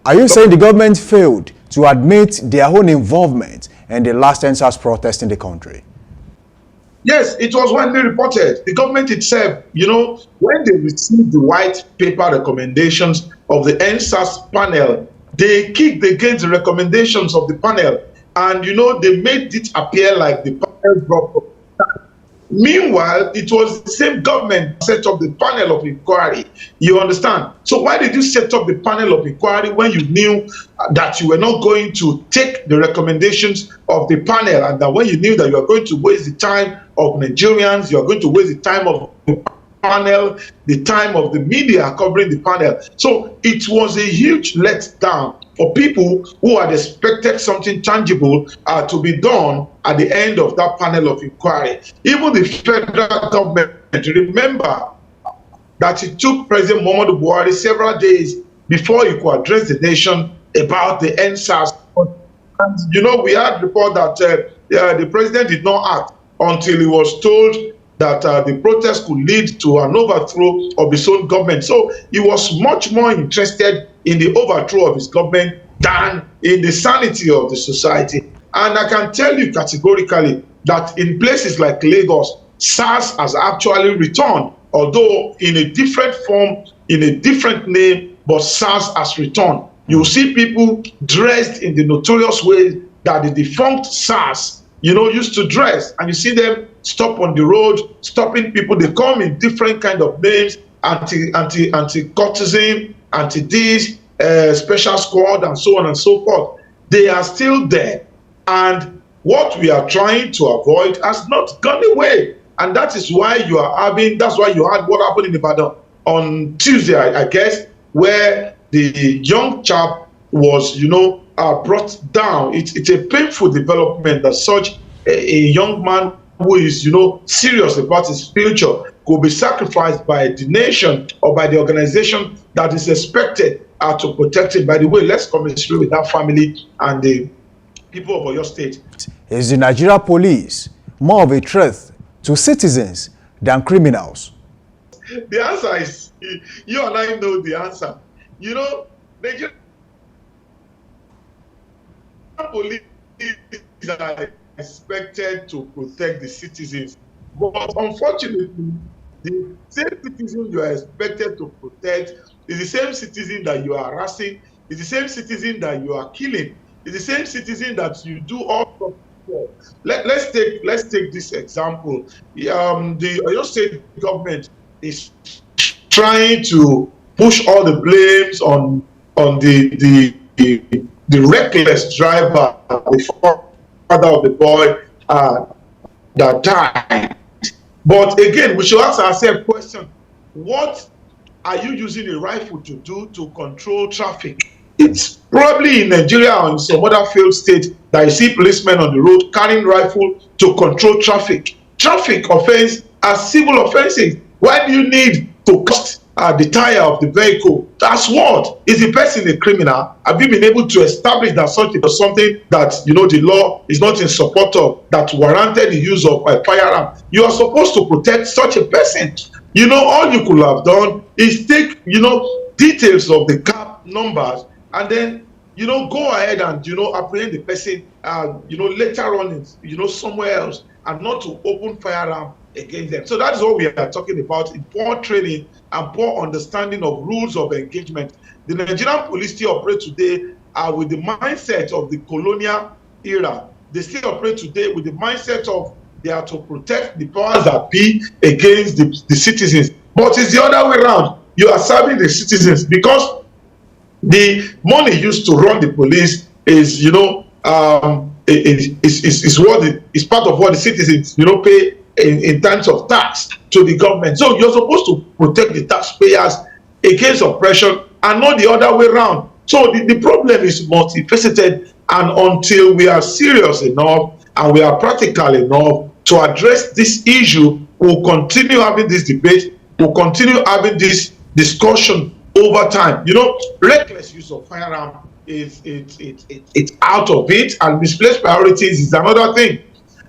Are you saying the government failed to admit their own involvement in the last NSAS protest in the country? Yes, it was widely reported. The government itself, when they received the white paper recommendations of the NSAS panel, they kicked against the recommendations of the panel. And, they made it appear like the panel dropped. Meanwhile, it was the same government that set up the panel of inquiry. You understand? So why did you set up the panel of inquiry when you knew that you were not going to take the recommendations of the panel, and that when you knew that you are going to waste the time of Nigerians, you are going to waste the time of the panel, the time of the media covering the panel? So it was a huge letdown for people who had expected something tangible to be done at the end of that panel of inquiry. Even the federal government, remember that it took President Muhammadu Buhari several days before he could address the nation about the NSAS. And we had report that the president did not act until he was told that the protest could lead to an overthrow of his own government. So he was much more interested in the overthrow of his government than in the sanity of the society. And I can tell you categorically that in places like Lagos, SARS has actually returned, although in a different form, in a different name, but SARS has returned. You see people dressed in the notorious way that the defunct SARS used to dress, and you see them stop on the road, stopping people. They come in different kind of names: anti-courtesan, anti-this, special squad, and so on and so forth. They are still there, and what we are trying to avoid has not gone away, and that is why you are having. That's why you had what happened in Ibadan on Tuesday, I guess, where the young chap was, brought down. It's a painful development that such a young man who is, serious about his future could be sacrificed by the nation or by the organization that is expected to protect him. By the way, let's commiserate with that family and the people of Oyo State. Is the Nigeria police more of a threat to citizens than criminals? The answer is, you and I know the answer. Nigeria police are expected to protect the citizens, but unfortunately, the same citizen you are expected to protect is the same citizen that you are harassing, is the same citizen that you are killing, is the same citizen that you do all sorts of. Let's take this example. The Oyo State government is trying to push all the blames on the reckless driver, the father of the boy that died. But again, we should ask ourselves a question: what are you using a rifle to do to control traffic? It's probably in Nigeria or in some other failed state that you see policemen on the road carrying rifle to control traffic. Traffic offense are civil offenses. Why do you need to cut the tire of the vehicle? That's what? Is the person a criminal? Have you been able to establish that such is something that the law is not in support of, that warranted the use of a firearm? You are supposed to protect such a person. All you could have done is take details of the cab numbers and then go ahead and apprehend the person later on somewhere else, and not to open firearm against them. So that is what we are talking about: in poor training and poor understanding of rules of engagement. The Nigerian police still operate today with the mindset of the colonial era. They still operate today with the mindset of they are to protect the powers that be against the citizens. But it's the other way around. You are serving the citizens, because the money used to run the police is is part of what the citizens pay in terms of tax to the government. So you're supposed to protect the taxpayers against oppression and not the other way around. So the problem is multifaceted, and until we are serious enough and we are practical enough to address this issue, we'll continue having this debate, we'll continue having this discussion over time. Reckless use of firearm it's out of it, and misplaced priorities is another thing.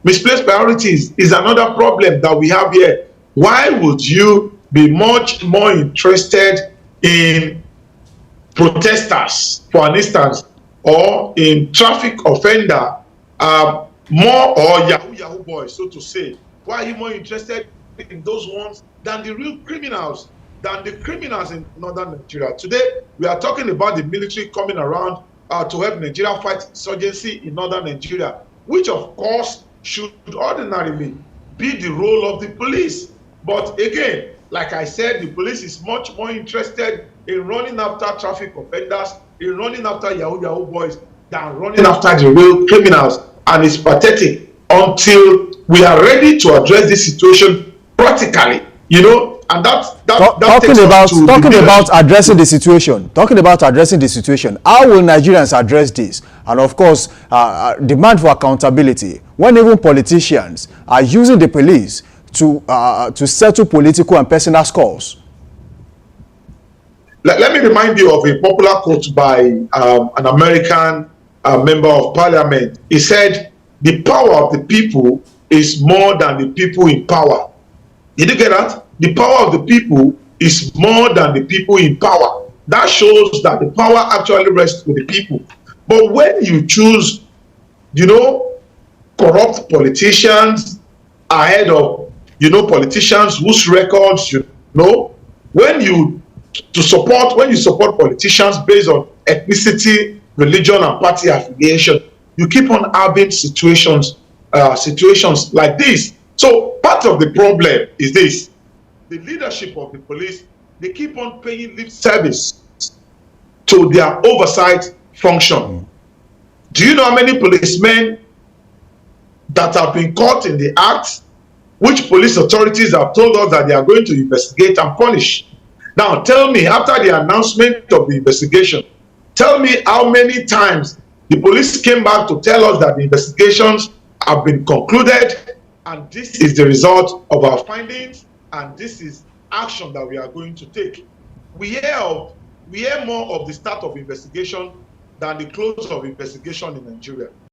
Misplaced priorities is another problem that we have here. Why would you be much more interested in protesters, for an instance, or in traffic offender, more, or Yahoo boys, so to say? Why are you more interested in those ones than the real criminals, than the criminals in northern Nigeria? Today, we are talking about the military coming around to help Nigeria fight insurgency in northern Nigeria, which of course should ordinarily be the role of the police. But again, like I said, the police is much more interested in running after traffic offenders, in running after Yahoo boys, than running after the real criminals. And it's pathetic until we are ready to address this situation practically, you know. And talking about addressing the situation. Talking about addressing the situation. How will Nigerians address this? And of course, demand for accountability when even politicians are using the police to settle political and personal scores. Let me remind you of a popular quote by an American member of parliament. He said, "The power of the people is more than the people in power." Did you get that? The power of the people is more than the people in power. That shows that the power actually rests with the people. But when you choose, you know, corrupt politicians ahead of, you know, politicians whose records, you know, when you support politicians based on ethnicity, religion, and party affiliation, you keep on having situations like this. So part of the problem is this: the leadership of the police, they keep on paying lip service to their oversight function. Do you know how many policemen that have been caught in the act, which police authorities have told us that they are going to investigate and punish? Now tell me, after the announcement of the investigation, tell me how many times the police came back to tell us that the investigations have been concluded, and this is the result of our findings, and this is action that we are going to take. We hear more of the start of investigation than the close of investigation in Nigeria.